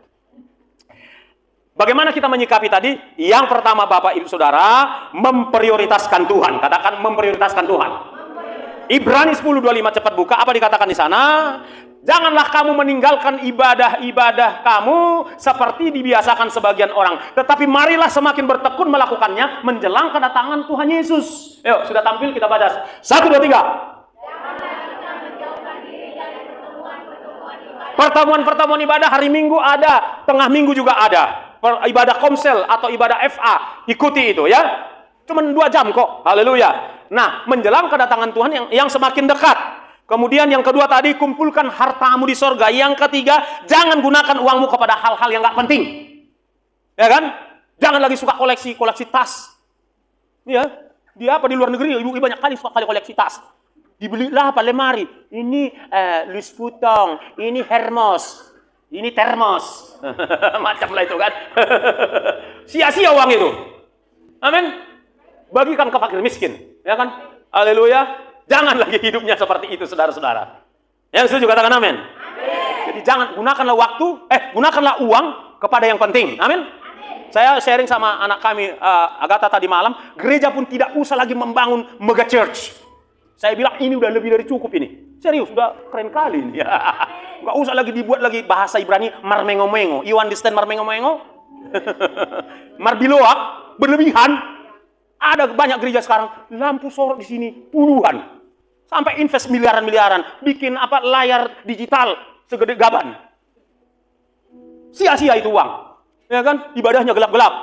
Bagaimana kita menyikapi tadi? Yang pertama Bapak Ibu Saudara, memprioritaskan Tuhan. Katakan memprioritaskan Tuhan. Ibrani 10:25 cepat buka. Apa dikatakan di sana? Janganlah kamu meninggalkan ibadah-ibadah kamu seperti dibiasakan sebagian orang. Tetapi marilah semakin bertekun melakukannya menjelang kedatangan Tuhan Yesus. Yuk, sudah tampil kita baca. 1, 2, 3. Pertemuan-pertemuan ibadah hari Minggu ada, tengah minggu juga ada. Ibadah komsel atau ibadah FA, ikuti itu ya. Cuman 2 jam kok. Haleluya. Nah, menjelang kedatangan Tuhan yang semakin dekat. Kemudian yang kedua tadi, kumpulkan hartamu di sorga. Yang ketiga, jangan gunakan uangmu kepada hal-hal yang nggak penting. Ya kan? Jangan lagi suka koleksi tas. Ya, dia apa di luar negeri, ibu banyak kali suka koleksi tas. Dibelilah apa lemari. Ini Louis Vuitton, ini Hermes, ini termos. Macam lah itu kan. Sia-sia uang itu. Amin. Bagikan ke fakir miskin. Ya kan? Haleluya. Jangan lagi hidupnya seperti itu, saudara-saudara. Yang setuju katakan amin. Jadi jangan gunakanlah gunakanlah uang kepada yang penting. Amin. Saya sharing sama anak kami, Agatha tadi malam, gereja pun tidak usah lagi membangun mega church. Saya bilang ini udah lebih dari cukup ini. Serius, udah keren kali ini. Nggak usah lagi dibuat lagi bahasa Ibrani marmengo-mengo. You understand marmengo-mengo? Marbiloak, berlebihan. Ada banyak gereja sekarang, lampu sorot di sini puluhan. Sampai invest miliaran-miliaran, bikin layar digital segede gaban. Sia-sia itu uang. Ya kan? Ibadahnya gelap-gelap.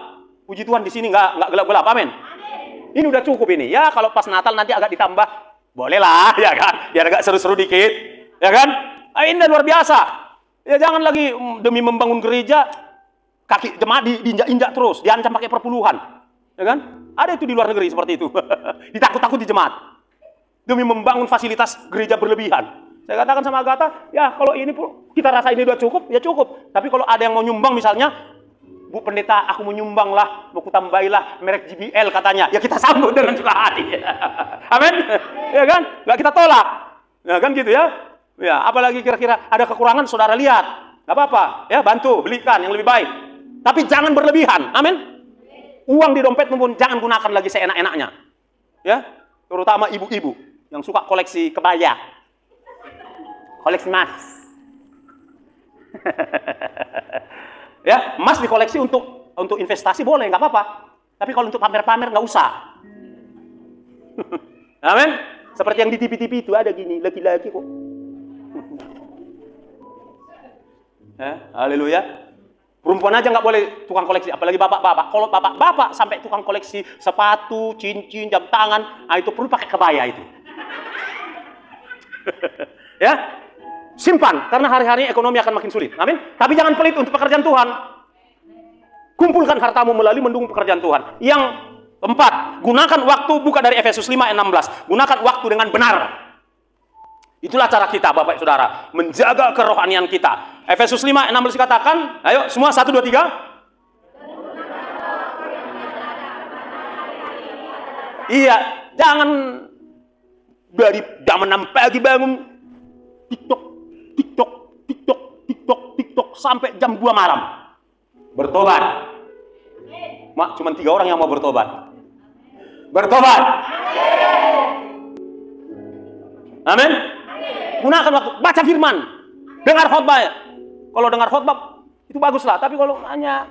Puji Tuhan di sini nggak gelap-gelap. Amin. Ini udah cukup ini. Ya kalau pas Natal nanti agak ditambah, bolehlah, ya kan? Biar agak seru-seru dikit. Ya kan? Ini luar biasa. Ya jangan lagi demi membangun gereja kaki jemaat diinjak-injak terus, diancam pakai perpuluhan. Ya kan? Ada itu di luar negeri seperti itu. Ditakut-takut di jemaat. Demi membangun fasilitas gereja berlebihan. Saya katakan sama Agatha, ya kalau ini kita rasa ini udah cukup, ya cukup. Tapi kalau ada yang mau nyumbang misalnya, Bu Pendeta, aku mau nyumbang lah, mau kutambahilah merek JBL katanya. Ya kita sambut dengan suka hati. Amin. Ya kan? Nggak kita tolak. Ya kan gitu ya. Ya, apalagi kira-kira ada kekurangan, saudara lihat. Nggak apa-apa. Ya, bantu, belikan yang lebih baik. Tapi jangan berlebihan. Amin. Uang di dompet pun jangan gunakan lagi seenak-enaknya. Ya, terutama ibu-ibu yang suka koleksi kebaya. Koleksi emas. Ya, emas dikoleksi untuk investasi boleh, nggak apa-apa. Tapi kalau untuk pamer-pamer nggak usah. Amin. Seperti yang di TV-TV itu ada gini, laki-laki kok. Ya, haleluya. Perempuan aja nggak boleh tukang koleksi, apalagi bapak-bapak. Kalau bapak-bapak sampai tukang koleksi sepatu, cincin, jam tangan, itu perlu pakai kebaya itu. Ya, simpan, karena hari-hari ekonomi akan makin sulit. Amin. Tapi jangan pelit untuk pekerjaan Tuhan. Kumpulkan hartamu melalui mendukung pekerjaan Tuhan. Yang keempat, gunakan waktu, buka dari Efesus 5 ayat 16. Gunakan waktu dengan benar. Itulah cara kita, Bapak Saudara, menjaga kerohanian kita. Efesus 5 ayat 16 dikatakan, ayo semua 1 2 3. Iya, jangan dari jam 6 pagi bangun TikTok sampai jam 2 malam. Bertobat. Mak, cuma 3 orang yang mau bertobat. Bertobat. Amin. Gunakan waktu, baca firman, dengar khotbah. Kalau dengar khotbah itu baguslah, tapi kalau hanya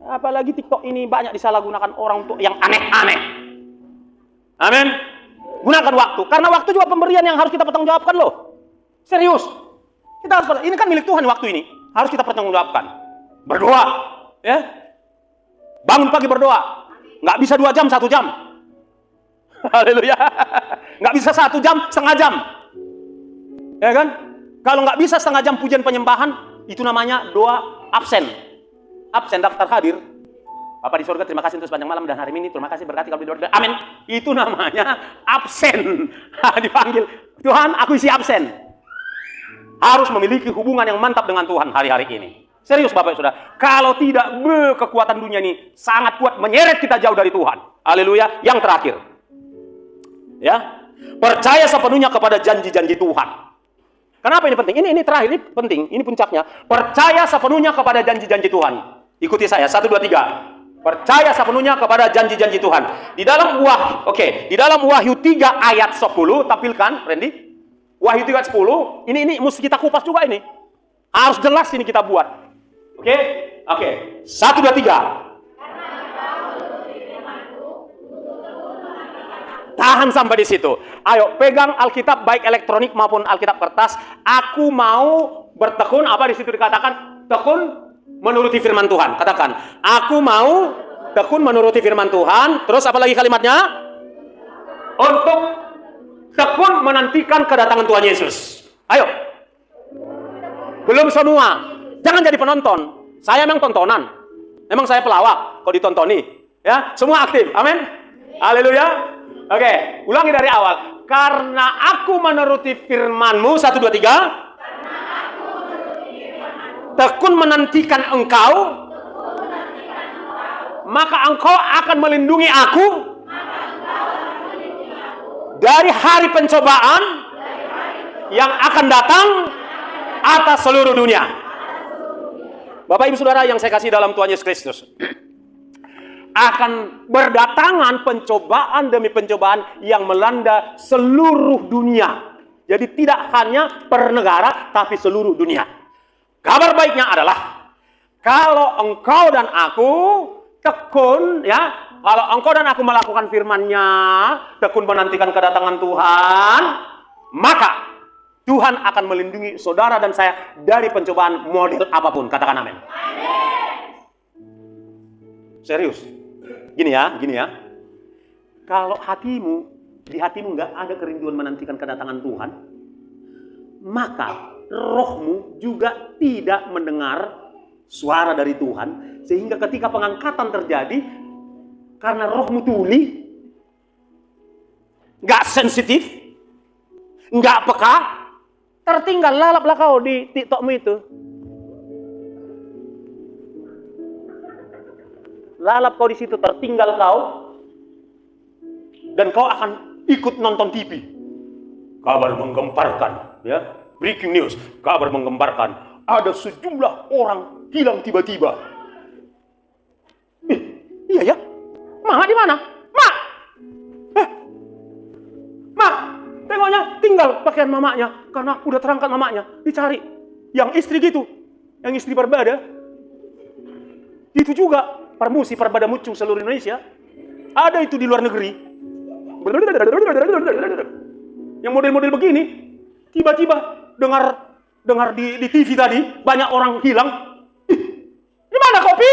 apalagi TikTok ini banyak disalahgunakan orang untuk yang aneh-aneh. Amin. Gunakan waktu, karena waktu juga pemberian yang harus kita pertanggungjawabkan loh. Serius. Kita harus, ini kan milik Tuhan waktu ini, harus kita pertanggungjawabkan. Berdoa, ya. Bangun pagi berdoa. Nggak bisa 2 jam, 1 jam. Haleluya. Nggak bisa 1 jam, setengah jam. Ya kan? Kalau nggak bisa setengah jam pujian penyembahan, itu namanya doa absen. Absen daftar hadir. Bapak di surga, terima kasih untuk sepanjang malam dan hari ini. Terima kasih berkati kami doa. Amin. Itu namanya absen. Dipanggil, Tuhan, aku isi absen. Harus memiliki hubungan yang mantap dengan Tuhan hari-hari ini. Serius Bapak Saudara. Kalau tidak, kekuatan dunia ini sangat kuat menyeret kita jauh dari Tuhan. Haleluya. Yang terakhir. Ya. Percaya sepenuhnya kepada janji-janji Tuhan. Kenapa ini penting? Ini terakhir, ini penting, ini puncaknya. Percaya sepenuhnya kepada janji-janji Tuhan. Ikuti saya, 1, 2, 3. Percaya sepenuhnya kepada janji-janji Tuhan. Di dalam di dalam Wahyu 3 ayat 10, tampilkan, Randy. Wahyu 3 ayat 10, ini mesti kita kupas juga ini. Harus jelas ini kita buat. Oke? 1, 2, 3. Tahan sampai di situ. Ayo pegang Alkitab baik elektronik maupun Alkitab kertas. Aku mau bertekun, apa di situ dikatakan? Tekun menuruti firman Tuhan. Katakan, aku mau tekun menuruti firman Tuhan. Terus apa lagi kalimatnya? Untuk tekun menantikan kedatangan Tuhan Yesus. Ayo. Belum semua. Jangan jadi penonton. Saya memang tontonan. Memang saya pelawak kalau ditontoni. Ya, semua aktif. Amin. Haleluya. Oke, ulangi dari awal. Karena aku menuruti firman-Mu, 1, 2, 3. Tekun menantikan Engkau, maka Engkau akan melindungi aku dari hari pencobaan yang akan datang atas seluruh dunia. Bapak Ibu Saudara yang saya kasih dalam Tuhan Yesus Kristus, akan berdatangan pencobaan demi pencobaan yang melanda seluruh dunia. Jadi tidak hanya per negara, tapi seluruh dunia. Kabar baiknya adalah, kalau engkau dan aku tekun, ya, kalau engkau dan aku melakukan firman-Nya, tekun menantikan kedatangan Tuhan, maka Tuhan akan melindungi saudara dan saya dari pencobaan model apapun. Katakan amin. Serius. Gini ya. Kalau di hatimu nggak ada kerinduan menantikan kedatangan Tuhan, maka rohmu juga tidak mendengar suara dari Tuhan, sehingga ketika pengangkatan terjadi, karena rohmu tuli, nggak sensitif, nggak peka, tertinggal, lalaplah kau di TikTokmu itu. Lalap kau di situ, tertinggal kau, dan kau akan ikut nonton TV. Kabar menggemparkan, ya. Breaking news, kabar menggemparkan. Ada sejumlah orang hilang tiba-tiba. Iya ya? Mak di mana? Mak! Mak! Tengoknya tinggal pakaian mamanya. Karena udah terangkat mamanya. Dicari. Yang istri gitu. Yang istri Perbada. Itu juga. Permusi Perbada Mucung seluruh Indonesia. Ada itu di luar negeri. Yang model-model begini. Tiba-tiba dengar di TV tadi banyak orang hilang. Di mana kopi?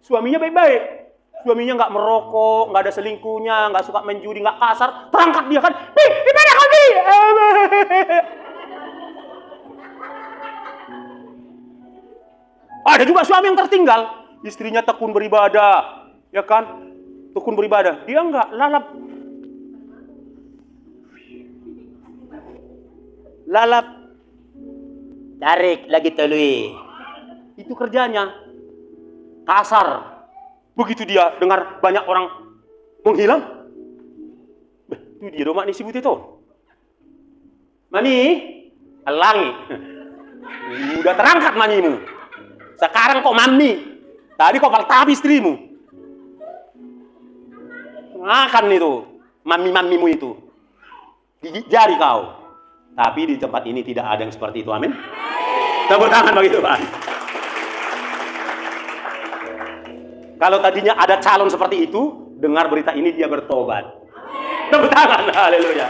Suaminya baik-baik. Suaminya nggak merokok, nggak ada selingkuhnya, nggak suka main judi, nggak kasar. Terangkat dia kan. Di mana kopi? Ada juga suami yang tertinggal. Istrinya tekun beribadah, ya kan? Tekun beribadah. Dia nggak lalap, tarik lagi telui. Itu kerjanya. Kasar. Begitu dia dengar banyak orang menghilang. Itu dia dong mak disebut itu. Mani, alangi. Udah terangkat manimu. Sekarang kok mami. Tadi kok paltabi istrimu. Makan itu. Mami-mamimu itu. Gigit jari kau. Tapi di tempat ini tidak ada yang seperti itu. Amin. Tepuk tangan bagi Tuhan. Kalau tadinya ada calon seperti itu, dengar berita ini dia bertobat. Tepuk tangan. Haleluya.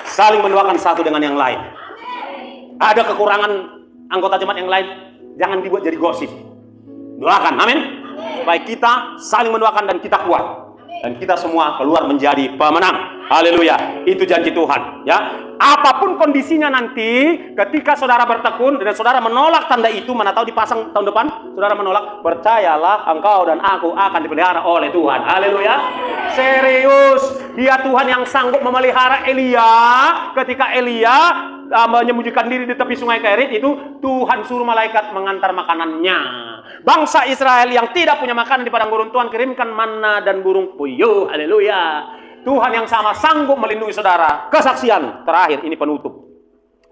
Saling mendoakan satu dengan yang lain. Ada kekurangan anggota jemaat yang lain, jangan dibuat jadi gosip. Doakan. Amin. Supaya kita saling mendoakan dan kita kuat. Dan kita semua keluar menjadi pemenang. Haleluya. Itu janji Tuhan. Ya. Apapun kondisinya nanti, ketika saudara bertekun dan saudara menolak tanda itu, mana tahu dipasang tahun depan, saudara menolak, percayalah engkau dan aku akan dipelihara oleh Tuhan. Haleluya. Serius. Dia Tuhan yang sanggup memelihara Elia. Ketika Elia menyembunyikan diri di tepi sungai Kerit, itu Tuhan suruh malaikat mengantar makanannya. Bangsa Israel yang tidak punya makanan di padang gurun, Tuhan kirimkan manna dan burung puyuh. Haleluya. Tuhan yang sama sanggup melindungi saudara. Kesaksian terakhir, ini penutup.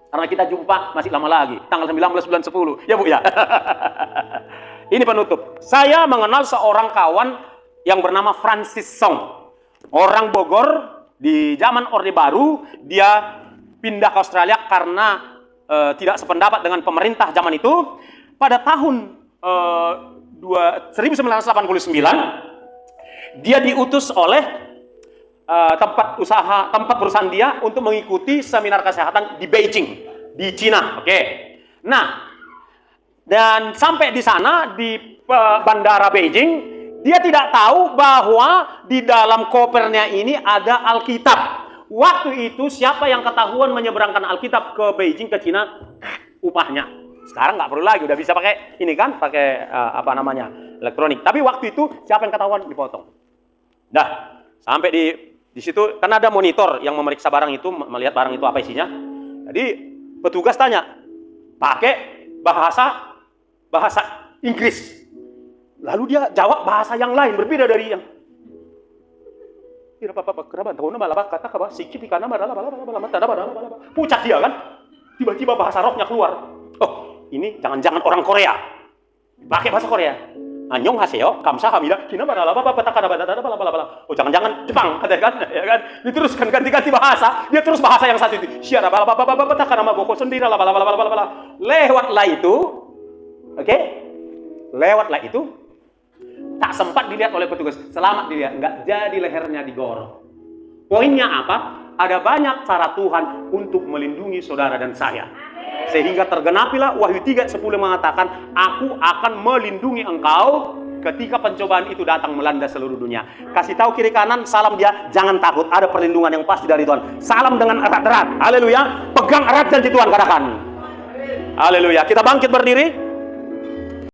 Karena kita jumpa masih lama lagi. Tanggal 19 bulan 10. Ya Bu ya. Ini penutup. Saya mengenal seorang kawan yang bernama Francis Song. Orang Bogor di zaman Orde Baru. Dia pindah ke Australia karena tidak sependapat dengan pemerintah zaman itu. Pada tahun 1989, dia diutus oleh tempat perusahaan dia untuk mengikuti seminar kesehatan di Beijing, di Cina. Oke. Nah, dan sampai di sana di bandara Beijing, dia tidak tahu bahwa di dalam kopernya ini ada Alkitab. Waktu itu siapa yang ketahuan menyeberangkan Alkitab ke Beijing, ke Cina, upahnya. Sekarang nggak perlu lagi, udah bisa pakai ini kan, pakai elektronik. Tapi waktu itu siapa yang ketahuan, dipotong. Dah, sampai di situ kan ada monitor yang memeriksa barang itu, melihat barang itu apa isinya. Jadi petugas tanya, pakai bahasa Inggris. Lalu dia jawab bahasa yang lain, berbeda dari yang pucat dia kan. Tiba-tiba bahasa rohnya keluar. Oh, ini jangan-jangan orang Korea. Pakai bahasa Korea. Annyeonghaseyo, kamsahamnida, oh jangan-jangan Jepang, kata kan, ya kan? Diteruskan ganti-ganti bahasa, dia terus bahasa yang satu itu. Lewatlah itu, oke? Lewatlah itu, tak sempat dilihat oleh petugas. Selamat dilihat, nggak jadi lehernya digorok. Poinnya apa? Ada banyak cara Tuhan untuk melindungi saudara dan saya. Sehingga tergenapilah Wahyu 3:10 mengatakan, aku akan melindungi engkau ketika pencobaan itu datang melanda seluruh dunia. Kasih tahu kiri kanan, salam dia, jangan takut, ada perlindungan yang pasti dari Tuhan. Salam dengan erat-erat, haleluya. Pegang erat janji Tuhan, katakan haleluya. Kita bangkit berdiri.